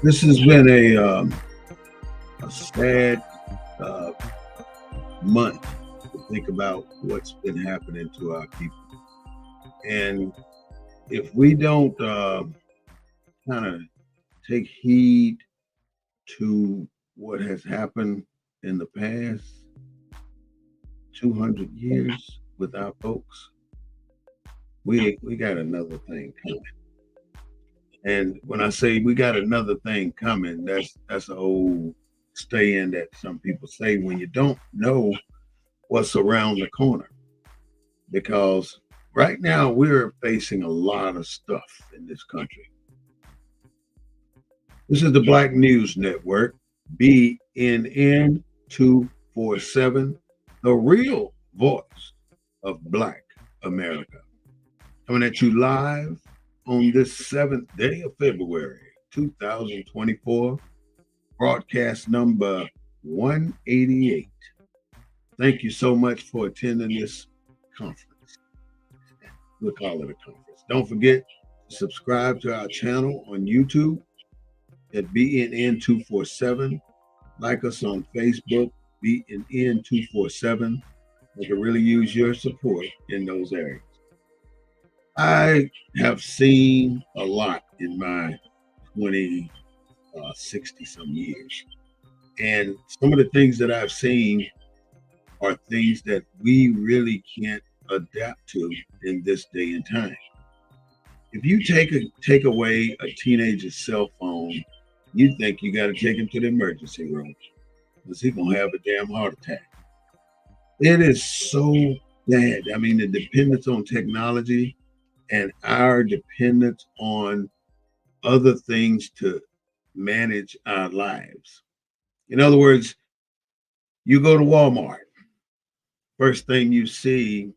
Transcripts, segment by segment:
This has been a sad uh, month to think about what's been happening to our people. And if we don't kind of take heed to what has happened in the past 200 years with our folks, we got another thing coming. And when I say we got another thing coming, that's a old stay in that some people say when you don't know what's around the corner. Because right now we're facing a lot of stuff in this country. This is the Black News Network, BNN247, the real voice of Black America. Coming at you live on this 7th day of February, 2024, broadcast number 188. Thank you so much for attending this conference. We'll call it a conference. Don't forget to subscribe to our channel on YouTube at BNN247. Like us on Facebook, BNN247. We can really use your support in those areas. I have seen a lot in my 60 some years. And some of the things that I've seen are things that we really can't adapt to in this day and time. If you take away a teenager's cell phone, you think you got to take him to the emergency room because he's gonna have a damn heart attack. It is so bad. I mean, the dependence on technology and our dependence on other things to manage our lives. In other words, you go to Walmart, first thing you see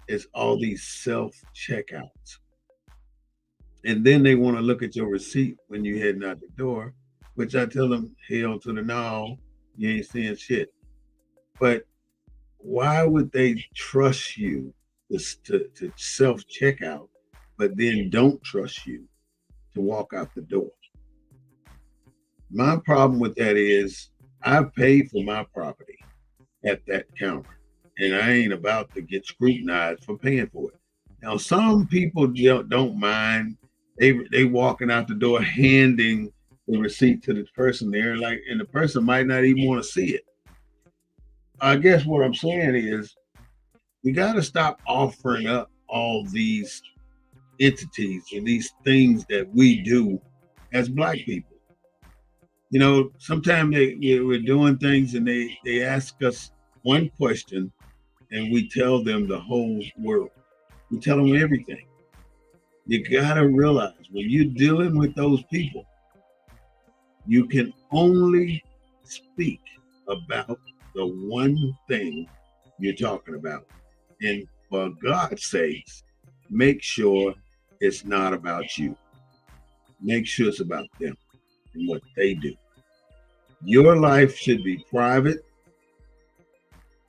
is all these self checkouts. And then they want to look at your receipt when you're heading out the door. which I tell them, hell to the no, you ain't seeing shit. But why would they trust you to self check out, but then don't trust you to walk out the door? My problem with that is I paid for my property at that counter, and I ain't about to get scrutinized for paying for it. Now, some people don't mind. They walking out the door handing the receipt to the person there, like, and the person might not even want to see it. I guess what I'm saying is we got to stop offering up all these entities and these things that we do as Black people. You know, sometimes we're doing things and they ask us one question and we tell them the whole world. We tell them everything. You got to realize when you're dealing with those people, you can only speak about the one thing you're talking about. And for God's sakes, make sure it's not about you. Make sure it's about them and what they do. Your life should be private.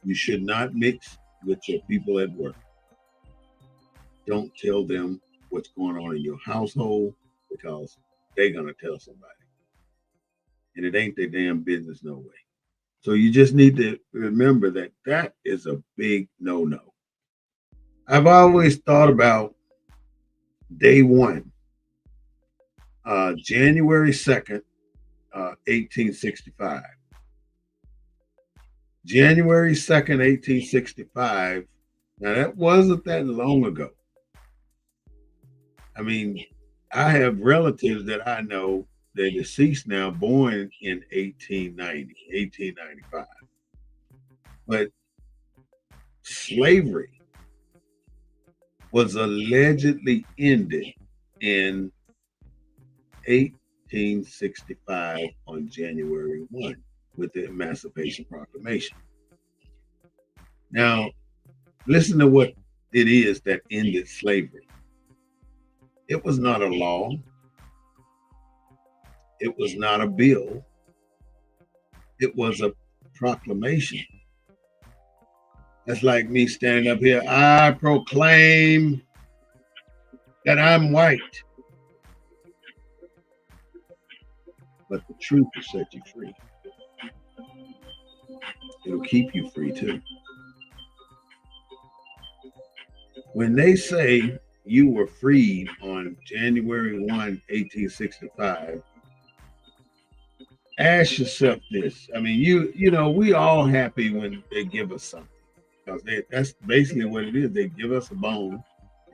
You should not mix with your people at work. Don't tell them what's going on in your household because they're going to tell somebody. And it ain't their damn business no way. So you just need to remember that that is a big no-no. I've always thought about day one, January 2nd, 1865. January 2nd, 1865. Now, that wasn't that long ago. I mean, I have relatives that I know, they're deceased now, born in 1890, 1895. But slavery was allegedly ended in 1865 on January 1 with the Emancipation Proclamation. Now, listen to what it is that ended slavery. It was not a law. It was not a bill. It was a proclamation. That's like me standing up here. I proclaim that I'm white. But the truth will set you free. It'll keep you free too. When they say you were freed on January 1, 1865, ask yourself this. I mean, you know, we all happy when they give us something. Because that's basically what it is. They give us a bone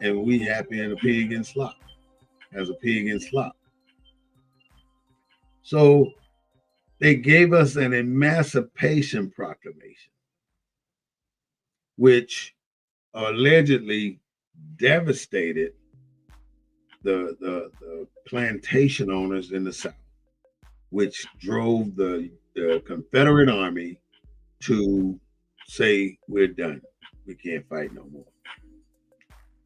and we happy in a pig in slop, as a pig in slop. So they gave us an Emancipation Proclamation, which allegedly devastated the plantation owners in the South, which drove the Confederate Army to say, we're done. We can't fight no more.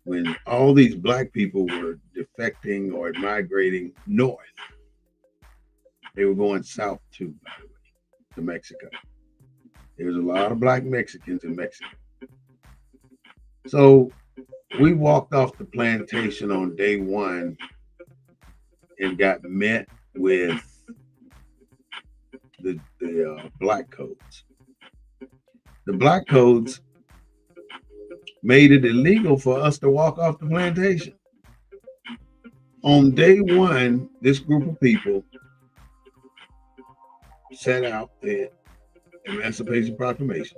When all these Black people were defecting or migrating north, they were going south too, by the way, to Mexico. There's a lot of Black Mexicans in Mexico. So we walked off the plantation on day one and got met with the Black Codes. The Black Codes made it illegal for us to walk off the plantation. On day one, this group of people set out the Emancipation Proclamation.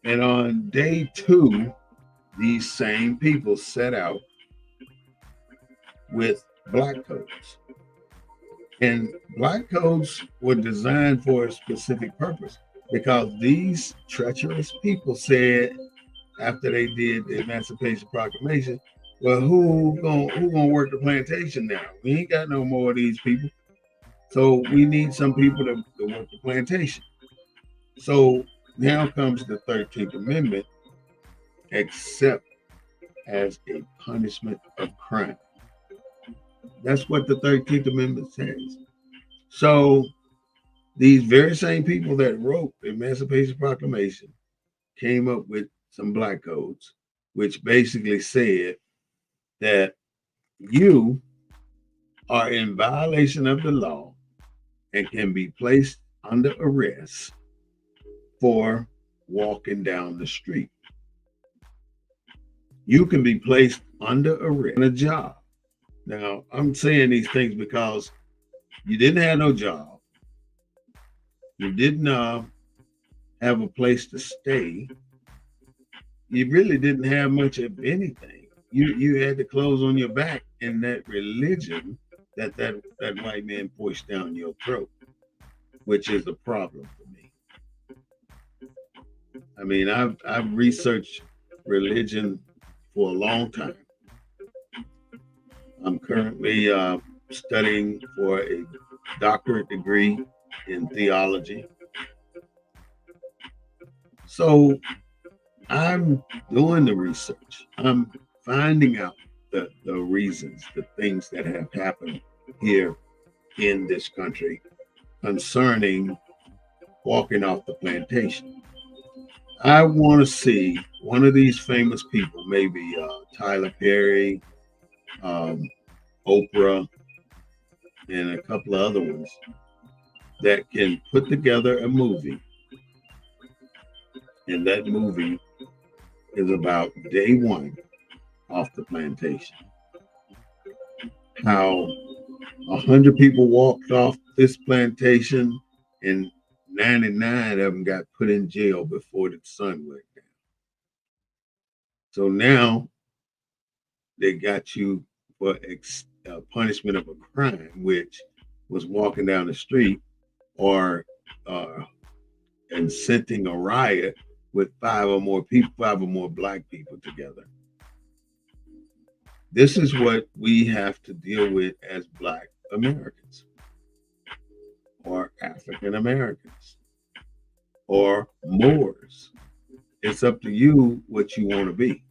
And on day two, these same people set out with Black Codes. And Black Codes were designed for a specific purpose because these treacherous people said, after they did the Emancipation Proclamation, well, who gonna work the plantation now? We ain't got no more of these people. So we need some people to work the plantation. So now comes the 13th Amendment, except as a punishment of crime. That's what the 13th Amendment says. So these very same people that wrote the Emancipation Proclamation came up with some black codes, which basically said that you are in violation of the law and can be placed under arrest for walking down the street. You can be placed under arrest on a job. Now, I'm saying these things because you didn't have no job. You didn't have a place to stay. You really didn't have much of anything. You had the clothes on your back and that religion that white man pushed down your throat, which is a problem for me. I mean, I've researched religion for a long time. I'm currently studying for a doctorate degree in theology. So I'm doing the research. I'm finding out the reasons, the things that have happened here in this country concerning walking off the plantation. I want to see one of these famous people, maybe Tyler Perry, um, Oprah, and a couple of other ones that can put together a movie. And that movie is about day one off the plantation. How 100 people walked off this plantation and 99 of them got put in jail before the sun went down. So now they got you for punishment of a crime, which was walking down the street or inciting a riot with five or more black people together. This is what we have to deal with as Black Americans or African Americans or Moors. It's up to you what you want to be.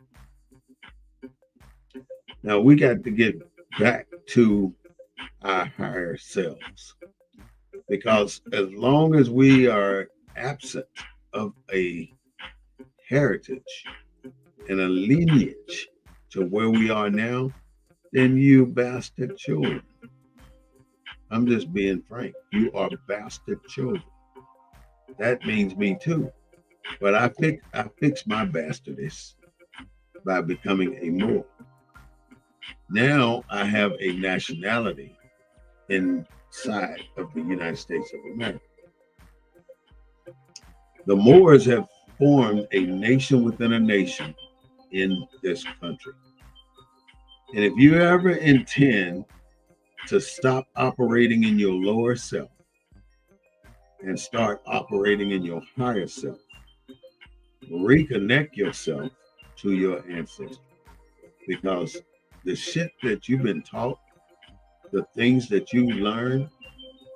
Now we got to get back to our higher selves, because as long as we are absent of a heritage and a lineage to where we are now, then you bastard children. I'm just being frank. You are bastard children. That means me too. But I fixed my bastardness by becoming a Moor. Now I have a nationality inside of the United States of America. The Moors have formed a nation within a nation in this country. And if you ever intend to stop operating in your lower self and start operating in your higher self, reconnect yourself to your ancestors, because the shit that you've been taught, the things that you learned,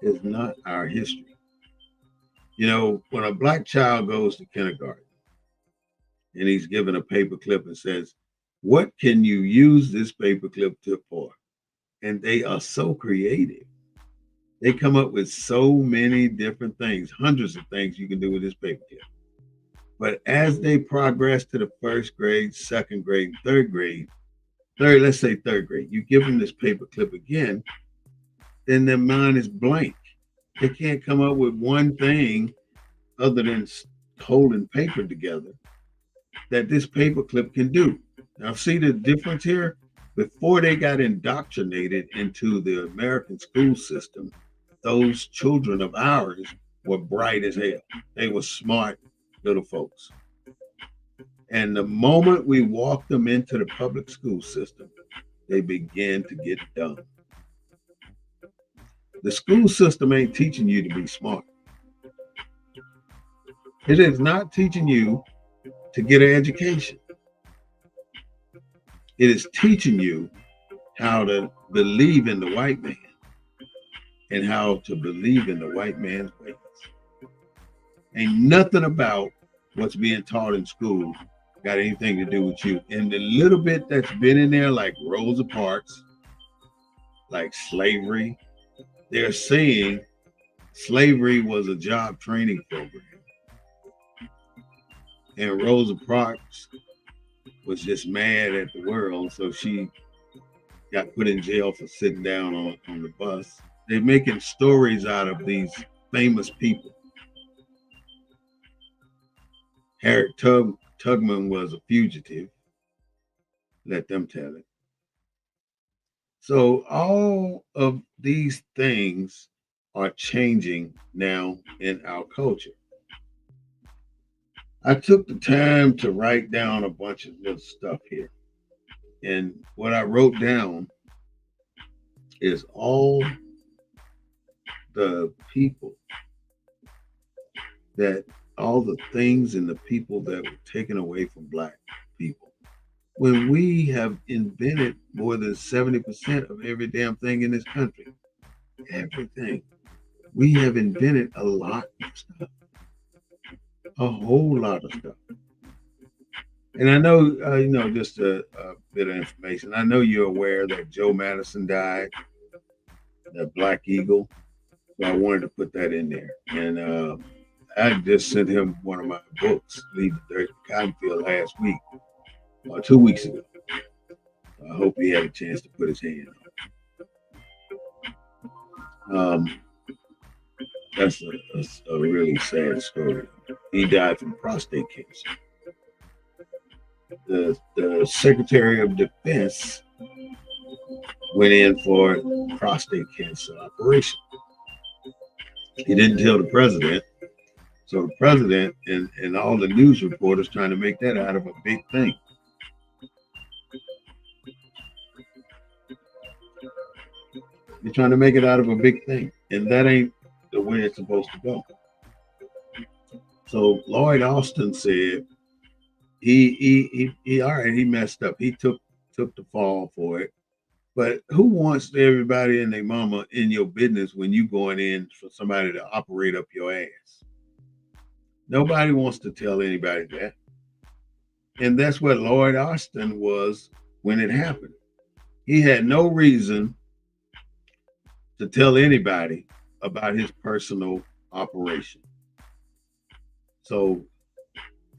is not our history. You know, when a black child goes to kindergarten and he's given a paperclip and says, what can you use this paperclip for? And they are so creative. They come up with so many different things, hundreds of things you can do with this paperclip. But as they progress to the first grade, second grade, third grade, let's say third grade, you give them this paperclip again, then their mind is blank. They can't come up with one thing other than holding paper together that this paperclip can do. Now, see the difference here? Before they got indoctrinated into the American school system, those children of ours were bright as hell. They were smart little folks. And the moment we walked them into the public school system, they began to get dumb. The school system ain't teaching you to be smart. It is not teaching you to get an education. It is teaching you how to believe in the white man and how to believe in the white man's ways. Ain't nothing about what's being taught in school got anything to do with you. And the little bit that's been in there, like Rosa Parks, like slavery, they're saying Slavery was a job training program. And Rosa Parks was just mad at the world, so she got put in jail for sitting down on the bus. They're making stories out of these famous people. Harriet Tubman was a fugitive. Let them tell it. So all of these things are changing now in our culture. I took the time to write down a bunch of little stuff here. And what I wrote down is all the people that, all the things and the people that were taken away from Black people. When we have invented more than 70% of every damn thing in this country, everything, we have invented a lot of stuff, a whole lot of stuff. And I know, just a bit of information. I know you're aware that Joe Madison died, that Black Eagle. So I wanted to put that in there. And I just sent him one of my books, Leave the Dirt to Cottonfield, last week, or 2 weeks ago. I hope he had a chance to put his hand on it. That's a really sad story. He died from prostate cancer. The Secretary of Defense went in for prostate cancer operation. He didn't tell the president. So the president and all the news reporters trying to make that out of a big thing. You're trying to make it out of a big thing. And that ain't the way it's supposed to go. So Lloyd Austin said he all right, he messed up. He took the fall for it. But who wants everybody and their mama in your business when you going in for somebody to operate up your ass? Nobody wants to tell anybody that. And that's what Lloyd Austin was when it happened. He had no reason to tell anybody about his personal operation. So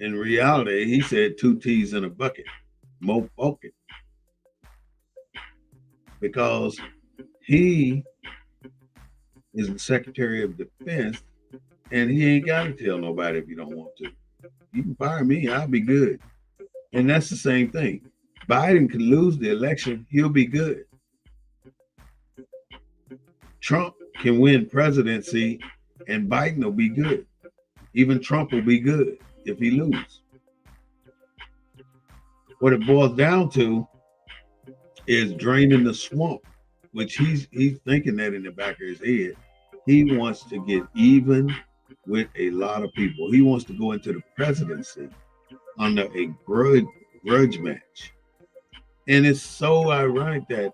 in reality, he said 2 T's in a bucket, mo bucket. Because he is the Secretary of Defense and he ain't got to tell nobody if you don't want to. You can fire me, I'll be good. And that's the same thing. Biden can lose the election, he'll be good. Trump can win presidency and Biden will be good. Even Trump will be good if he loses. What it boils down to is draining the swamp, which he's thinking that in the back of his head. He wants to get even with a lot of people. He wants to go into the presidency under a grudge match. And it's so ironic that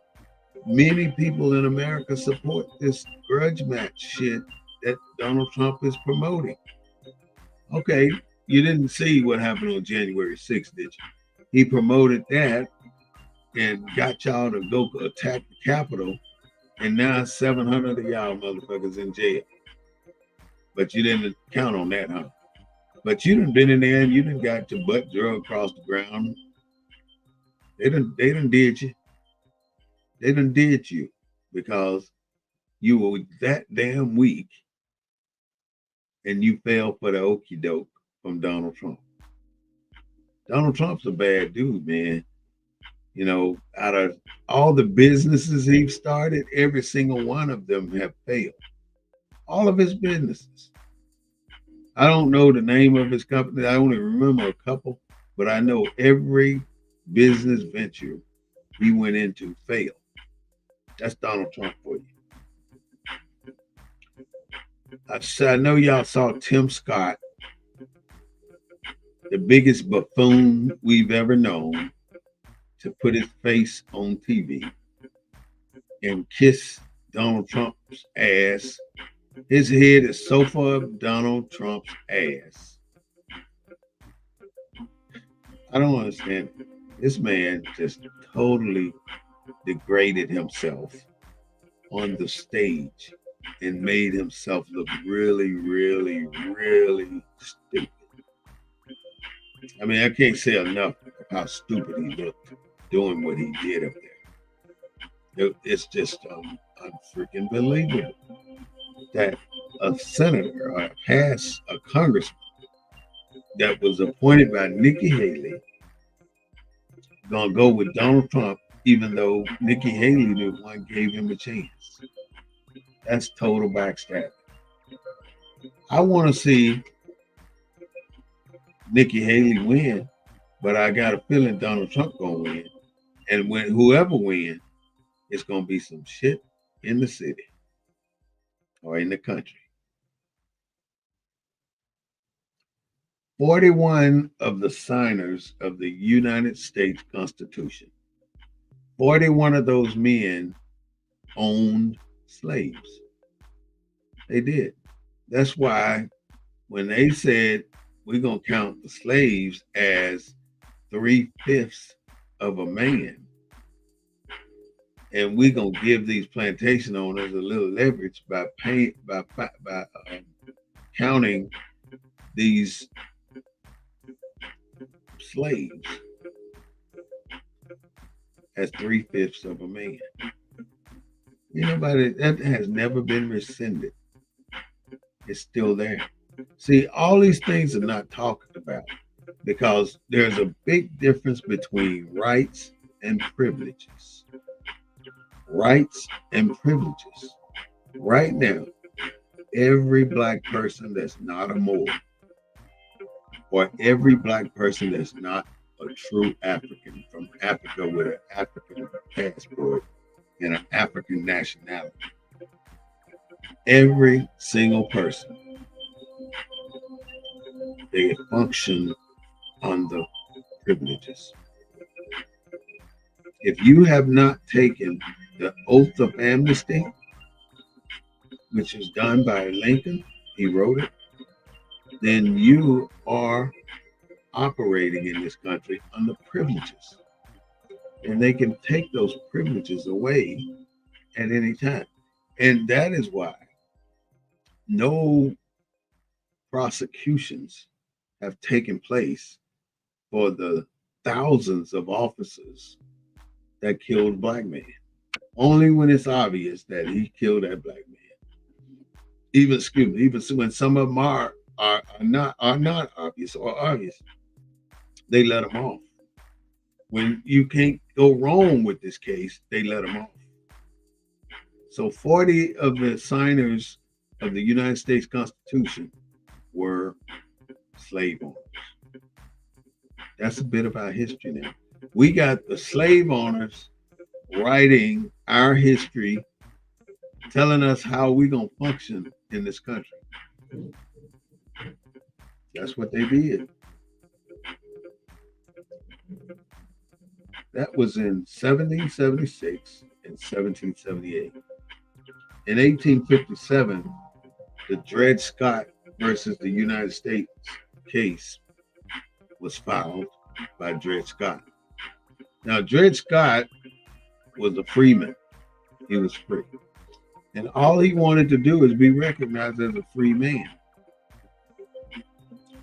many people in America support this grudge match shit that Donald Trump is promoting. Okay, you didn't see what happened on January 6th, did you? He promoted that and got y'all to go attack the Capitol, and now 700 of y'all motherfuckers in jail. But you didn't count on that, huh? But you done been in there and you done got your butt drug across the ground. They done did you. They done did you because you were that damn weak and you fell for the okie doke from Donald Trump. Donald Trump's a bad dude, man. You know, out of all the businesses he's started, every single one of them have failed. All of his businesses. I don't know the name of his company. I only remember a couple, but I know every business venture he went into failed. That's Donald Trump for you. I know y'all saw Tim Scott, the biggest buffoon we've ever known, to put his face on TV and kiss Donald Trump's ass. His head is so far up Donald Trump's ass. I don't understand. This man just totally degraded himself on the stage. and made himself look really, really, really stupid. I mean, I can't say enough of how stupid he looked doing what he did up there. It's just unfreaking believable that a senator or a congressman that was appointed by Nikki Haley gonna go with Donald Trump, even though Nikki Haley, the one, gave him a chance. That's total backstabbing. I want to see Nikki Haley win, but I got a feeling Donald Trump gonna win. And when whoever wins, it's gonna be some shit in the city or in the country. 41 of the signers of the United States Constitution, 41 of those men owned slaves. They did. That's why when they said we're going to count the slaves as 3/5 of a man, and we're going to give these plantation owners a little leverage by counting these slaves as 3/5 of a man. That has never been rescinded. It's still there. See, all these things are not talked about because there's a big difference between rights and privileges. Rights and privileges. Right now, every black person that's not a Moor, or every black person that's not a true African from Africa with an African passport and an African nationality, every single person, they function under privileges. If you have not taken the oath of amnesty, which was done by Lincoln, he wrote it, then you are operating in this country under privileges. And they can take those privileges away at any time. And that is why no prosecutions have taken place for the thousands of officers that killed black men. Only when it's obvious that he killed that black man. Even when some of them are not obvious or obvious, they let them off. When you can't go wrong with this case, they let them off. So 40 of the signers of the United States Constitution were slave owners. That's a bit of our history now. We got the slave owners writing our history, telling us how we're going to function in this country. That's what they did. That was in 1776 and 1778. In 1857, the Dred Scott versus the United States case was filed by Dred Scott. Now, Dred Scott was a freeman. He was free. And all he wanted to do is be recognized as a free man.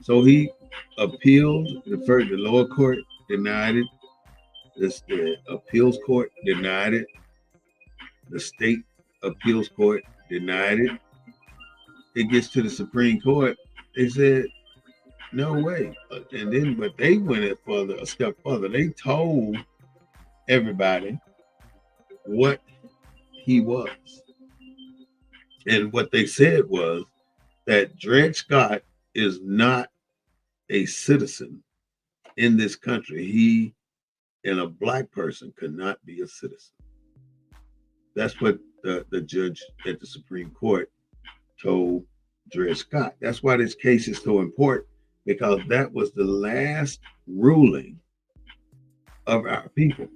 So he appealed. The lower court denied it. The appeals court denied it. The state appeals court denied it. It gets to the Supreme Court. They said, no way. But they went a step further. They told everybody what he was. And what they said was that Dred Scott is not a citizen in this country. He and a black person could not be a citizen. That's what the judge at the Supreme Court told Dred Scott. That's why this case is so important, because that was the last ruling of our people,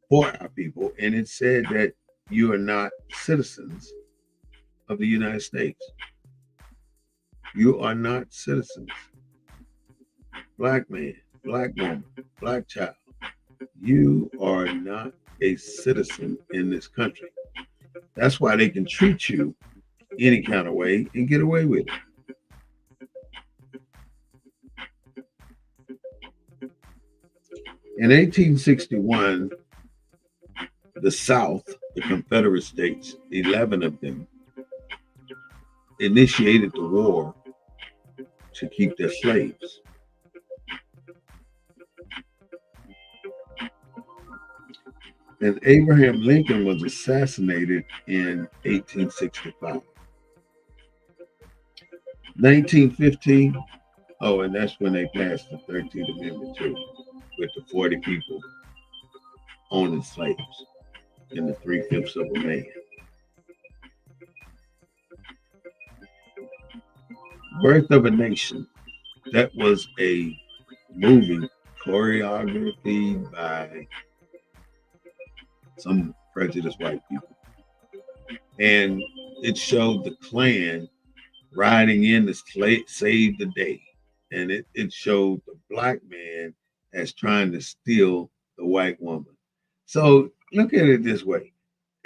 for our people. And it said that you are not citizens of the United States. You are not citizens. Black man, black woman, black child, you are not a citizen in this country. That's why they can treat you any kind of way and get away with it. In 1861, the South, the Confederate States, 11 of them, initiated the war to keep their slaves. And Abraham Lincoln was assassinated in 1865. 1915, oh, and that's when they passed the 13th Amendment too, with the 40 people owning slaves and the 3/5 of a man. Birth of a Nation, that was a movie choreography by some prejudiced white people. And it showed the Klan riding in to save the day. And it showed the black man as trying to steal the white woman. So look at it this way.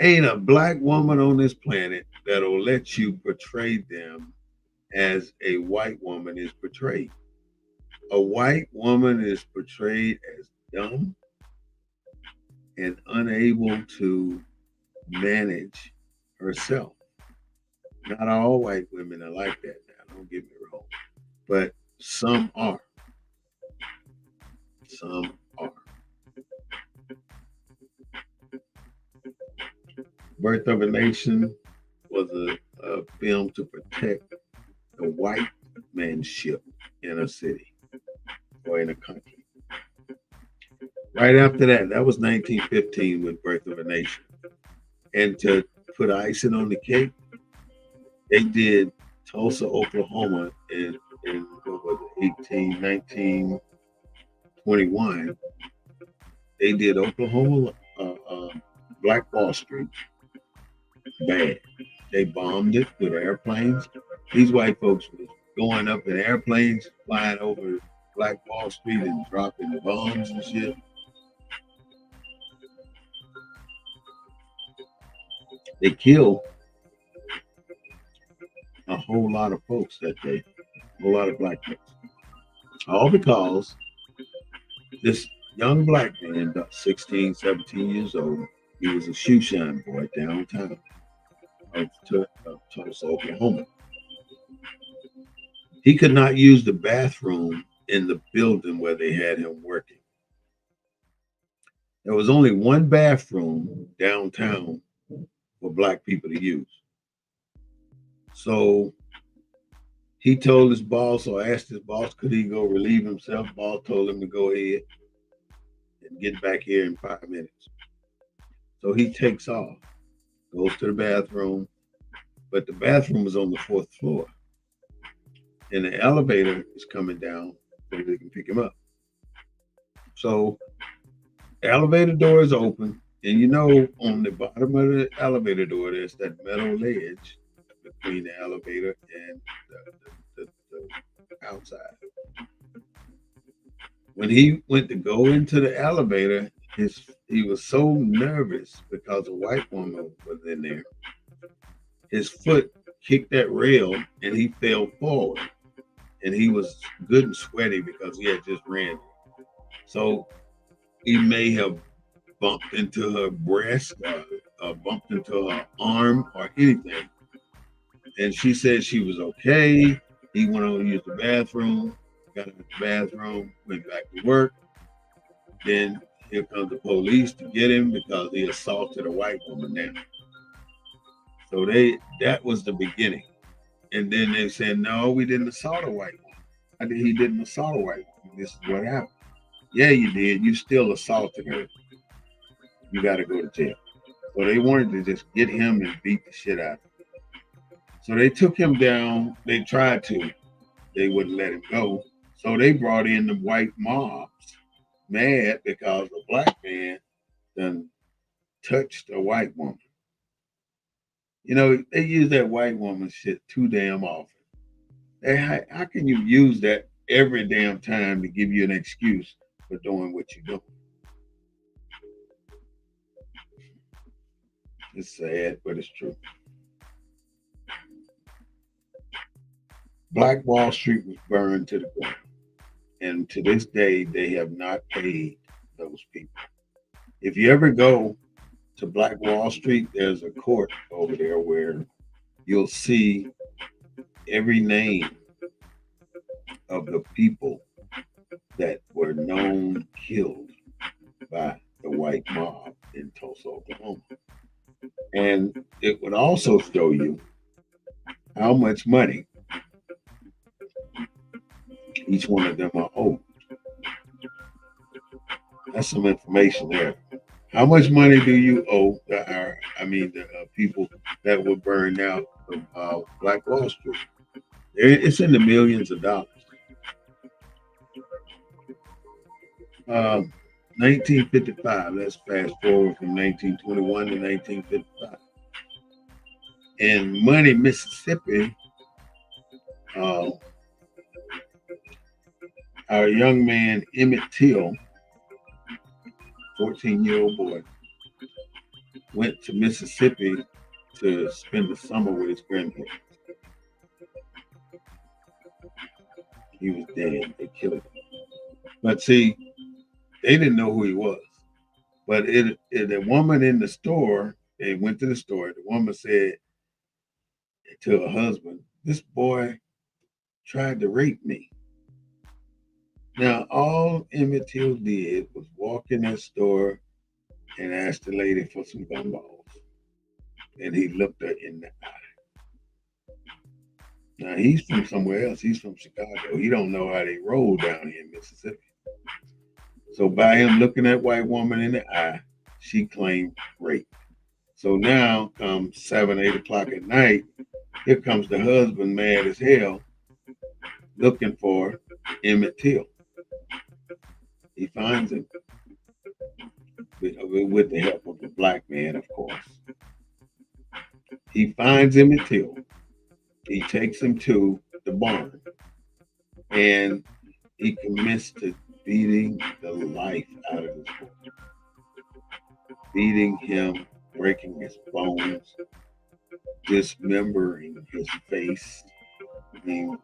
Ain't a black woman on this planet that'll let you portray them as a white woman is portrayed. A white woman is portrayed as dumb and unable to manage herself. Not all white women are like that now, don't get me wrong. But some are. Some are. Birth of a Nation was a film to protect the white manship in a city or in a country. Right after that, that was 1915 with Birth of a Nation. And to put icing on the cake, they did Tulsa, Oklahoma in what was it, 1921. They did Oklahoma, Black Wall Street. Bad. They bombed it with airplanes. These white folks was going up in airplanes, flying over Black Wall Street and dropping the bombs and shit. They killed a whole lot of folks that day, a whole lot of black folks. All because this young black man, about 16, 17 years old, he was a shoe shine boy downtown of Tulsa, Oklahoma. He could not use the bathroom in the building where they had him working. There was only one bathroom downtown for black people to use. So he told his boss or asked his boss, could he go relieve himself? Boss told him to go ahead and get back here in 5 minutes. So he takes off, goes to the bathroom, but the bathroom is on the 4th floor. And the elevator is coming down so they can pick him up. So the elevator door is open, and you know, on the bottom of the elevator door, there's that metal ledge between the elevator and the outside. When he went to go into the elevator, he was so nervous because a white woman was in there. His foot kicked that rail, and he fell forward. And he was good and sweaty because he had just ran. So he may have bumped into her breast, bumped into her arm, or anything. And she said she was okay. He went on to use the bathroom, got out of the bathroom, went back to work. Then here comes the police to get him because he assaulted a white woman now. So that was the beginning. And then they said, no, we didn't assault a white woman. He didn't assault a white woman. This is what happened. Yeah, you did. You still assaulted her. You got to go to jail. So they wanted to just get him and beat the shit out of him. So they took him down. They tried to. They wouldn't let him go. So they brought in the white mobs, mad because a black man done touched a white woman. You know, they use that white woman shit too damn often. How can you use that every damn time to give you an excuse for doing what you're doing? It's sad, but it's true. Black Wall Street was burned to the ground. And to this day, they have not paid those people. If you ever go to Black Wall Street, there's a court over there where you'll see every name of the people that were known killed by the white mob in Tulsa, Oklahoma. And it would also show you how much money each one of them are owed. That's some information there. How much money do you owe the people that were burned out of Black Wall Street? It's in the millions of dollars. 1955. Let's fast forward from 1921 to 1955. In Money, Mississippi, our young man Emmett Till, 14-year-old boy, went to Mississippi to spend the summer with his grandparents. He was dead. They killed him. But see, they didn't know who he was. But the woman in the store, they went to the store. The woman said to her husband, "This boy tried to rape me." Now, all Emmett Till did was walk in that store and ask the lady for some gumballs. And he looked her in the eye. Now, he's from somewhere else. He's from Chicago. He don't know how they roll down here in Mississippi. So by him looking that white woman in the eye, she claimed rape. So now, come 7, 8 o'clock at night, here comes the husband, mad as hell, looking for Emmett Till. He finds him with the help of the black man, of course. He finds Emmett Till. He takes him to the barn, and he commits to beating the life out of this boy, beating him, breaking his bones, dismembering his face. I mean,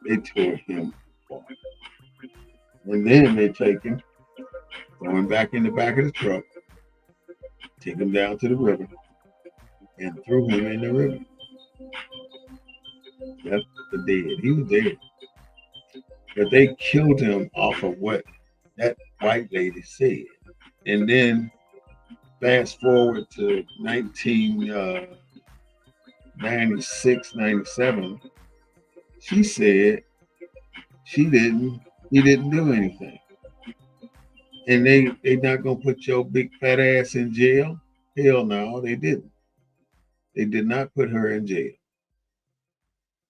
they tore him apart. And then they take him, throw him back in the back of the truck, take him down to the river, and threw him in the river. That's the dead. He was dead. But they killed him off of what that white lady said. And then fast forward to 1996, 97, she said he didn't do anything. And they not gonna put your big fat ass in jail? Hell no, they didn't. They did not put her in jail.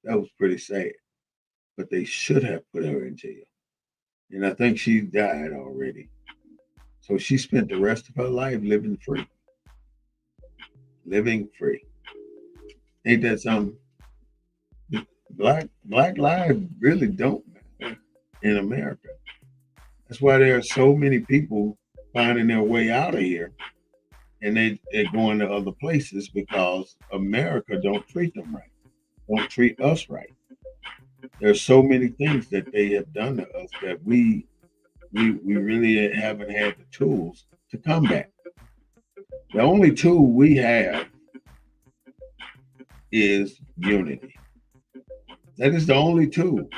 That was pretty sad. But they should have put her in jail. And I think she died already. So she spent the rest of her life living free. Living free. Ain't that something? Black lives really don't matter in America. That's why there are so many people finding their way out of here, and they're going to other places because America don't treat them right, don't treat us right. There's so many things that they have done to us that we really haven't had the tools to combat. The only tool we have is unity. That is the only tool.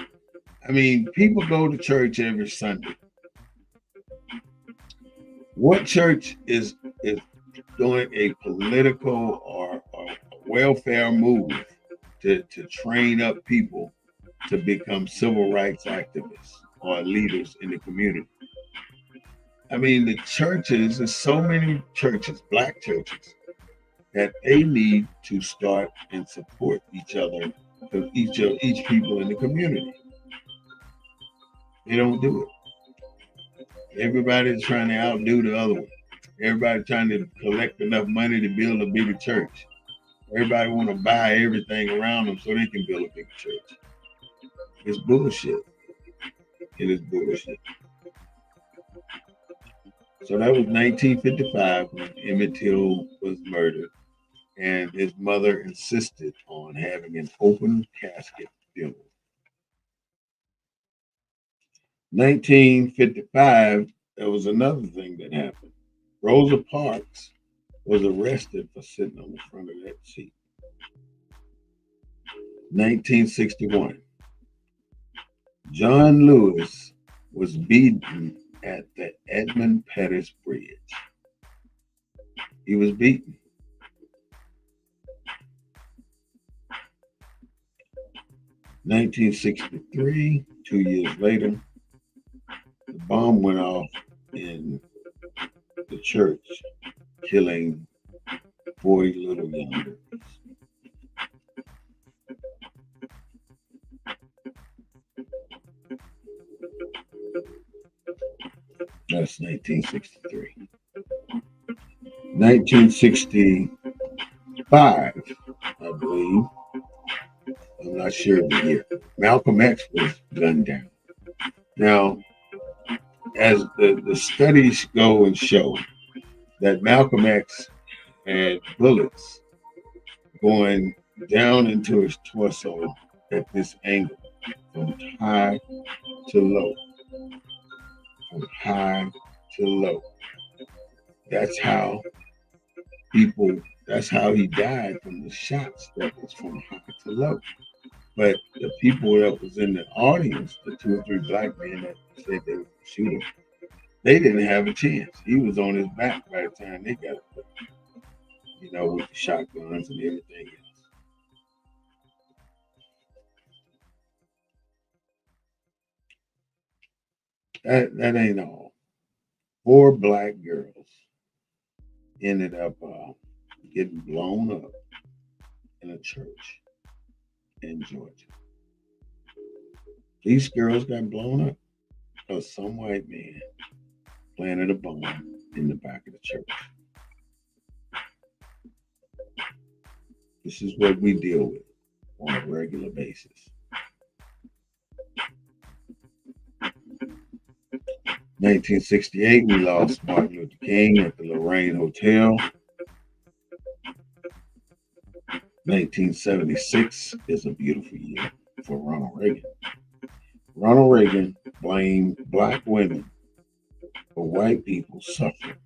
I mean, people go to church every Sunday. What church is doing a political or welfare move to train up people to become civil rights activists or leaders in the community? I mean, the churches, there's so many churches, black churches, that they need to start and support each other, each people in the community. They don't do it. Everybody's trying to outdo the other one. Everybody trying to collect enough money to build a bigger church. Everybody want to buy everything around them so they can build a bigger church. It's bullshit. It is bullshit. So that was 1955 when Emmett Till was murdered. and his mother insisted on having an open casket funeral. 1955, there was another thing that happened. Rosa Parks was arrested for sitting on the front of that seat. 1961, John Lewis was beaten at the Edmund Pettus Bridge. He was beaten. 1963, 2 years later, the bomb went off in the church, killing 40 little young girls. That's 1963. 1965, I believe. I'm not sure of the year. Malcolm X was gunned down. Now, as the studies go and show that Malcolm X had bullets going down into his torso at this angle, from high to low, from high to low. That's how that's how he died, from the shots that was from high to low. But the people that was in the audience, the 2 or 3 black men that said they would shoot him, they didn't have a chance. He was on his back by the time they got him, with the shotguns and everything else. That ain't all. 4 black girls ended up getting blown up in a church in Georgia. These girls got blown up because some white man planted a bomb in the back of the church. This is what we deal with on a regular basis. 1968, we lost Martin Luther King at the Lorraine Hotel. 1976 is a beautiful year for Ronald Reagan. Ronald Reagan blamed black women for white people suffering,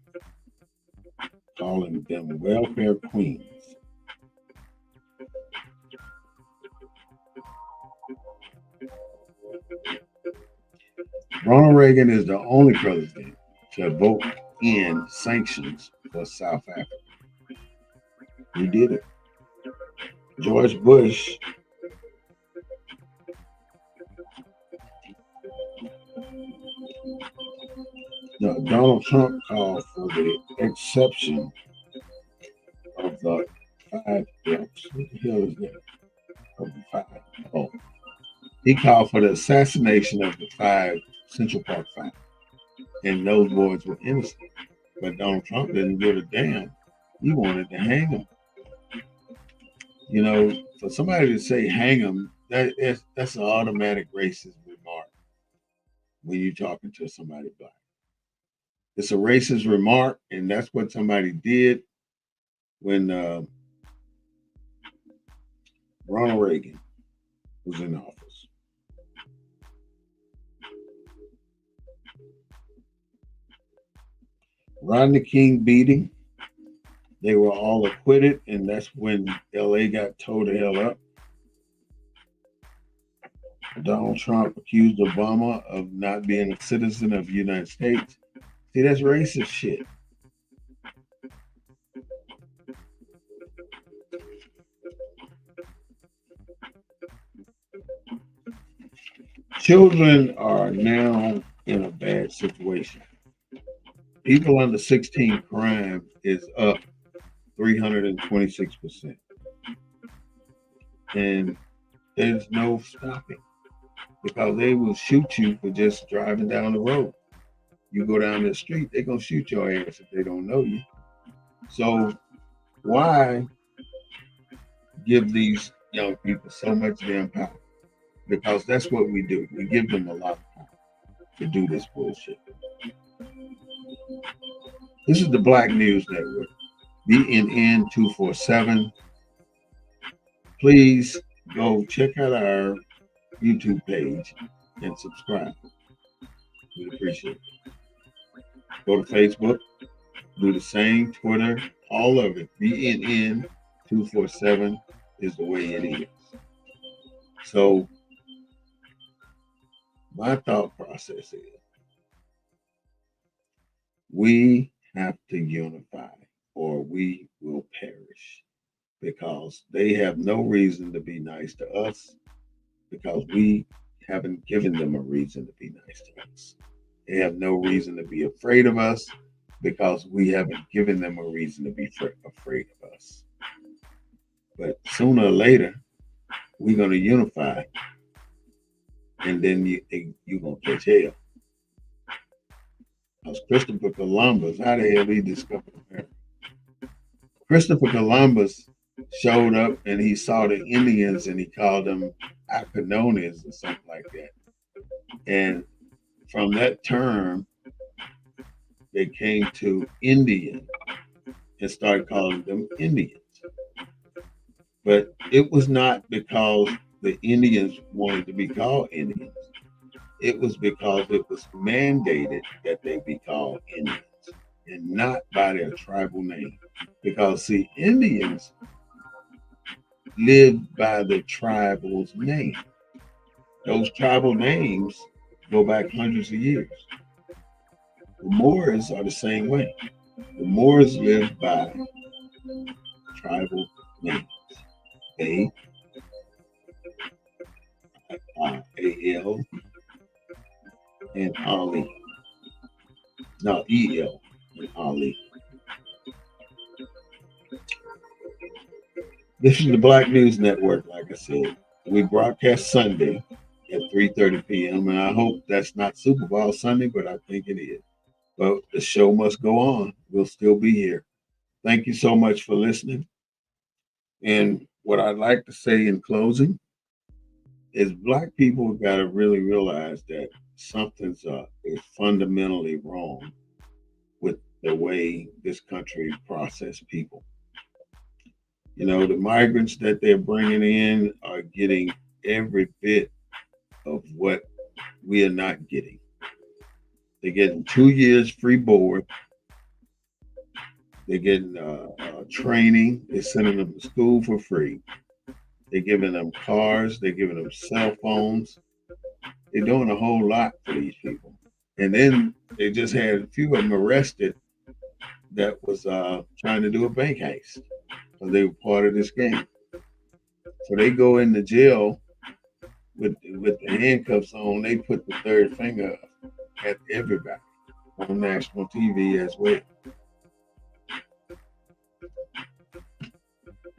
calling them welfare queens. Ronald Reagan is the only president to vote in sanctions for South Africa. He did it. George Bush Donald Trump called for the exception of the 5 deaths. What the hell is that? Of the 5. Oh. He called for the assassination of the 5 Central Park 5. And those boys were innocent. But Donald Trump didn't give a damn. He wanted to hang them. For somebody to say hang them, that's an automatic racist remark when you're talking to somebody black. It's a racist remark, and that's what somebody did when Ronald Reagan was in office. Rodney King beating, they were all acquitted, and that's when LA got towed the hell up. Donald Trump accused Obama of not being a citizen of the United States. See, that's racist shit. Children are now in a bad situation. People under 16 crime is up 326%. And there's no stopping, because they will shoot you for just driving down the road. You go down the street, they're going to shoot your ass if they don't know you. So why give these young people so much damn power? Because that's what we do. We give them a lot of power to do this bullshit. This is the Black News Network. BNN247. Please go check out our YouTube page and subscribe. We'd appreciate it. Go to Facebook, do the same, Twitter, all of it. BNN247 is the way it is. So my thought process is we have to unify or we will perish because they have no reason to be nice to us because we haven't given them a reason to be nice to us. They have no reason to be afraid of us because we haven't given them a reason to be afraid of us. But sooner or later, we're going to unify, and then you're going to catch hell. Because Christopher Columbus, how the hell he discovered America? Christopher Columbus showed up and he saw the Indians and he called them Aconones or something like that. And from that term, they came to Indian and started calling them Indians. But it was not because the Indians wanted to be called Indians. It was because it was mandated that they be called Indians and not by their tribal name. Because, see, Indians lived by the tribal's name. Those tribal names go back hundreds of years. The Moors are the same way. The Moors lived by tribal names. A-L, and Ali. No, E-L and Ali. This is the Black News Network, like I said. We broadcast Sunday at 3:30 p.m. and I hope that's not Super Bowl Sunday, but I think it is. But the show must go on. We'll still be here. Thank you so much for listening. And what I'd like to say in closing is Black people got to really realize that something's is fundamentally wrong with the way this country processes people. You know, the migrants that they're bringing in are getting every bit of what we are not getting. They're getting 2 years free board. They're getting training. They're sending them to school for free. They're giving them cars. They're giving them cell phones. They're doing a whole lot for these people. And then they just had a few of them arrested that was trying to do a bank heist. So they were part of this game. So they go into jail with the handcuffs on. They put the third finger at everybody on national TV as well.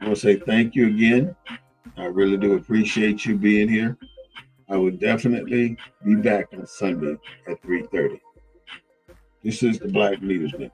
I want to say thank you again. I really do appreciate you being here. I will definitely be back on Sunday at 3:30. This is the Black Leaders Network.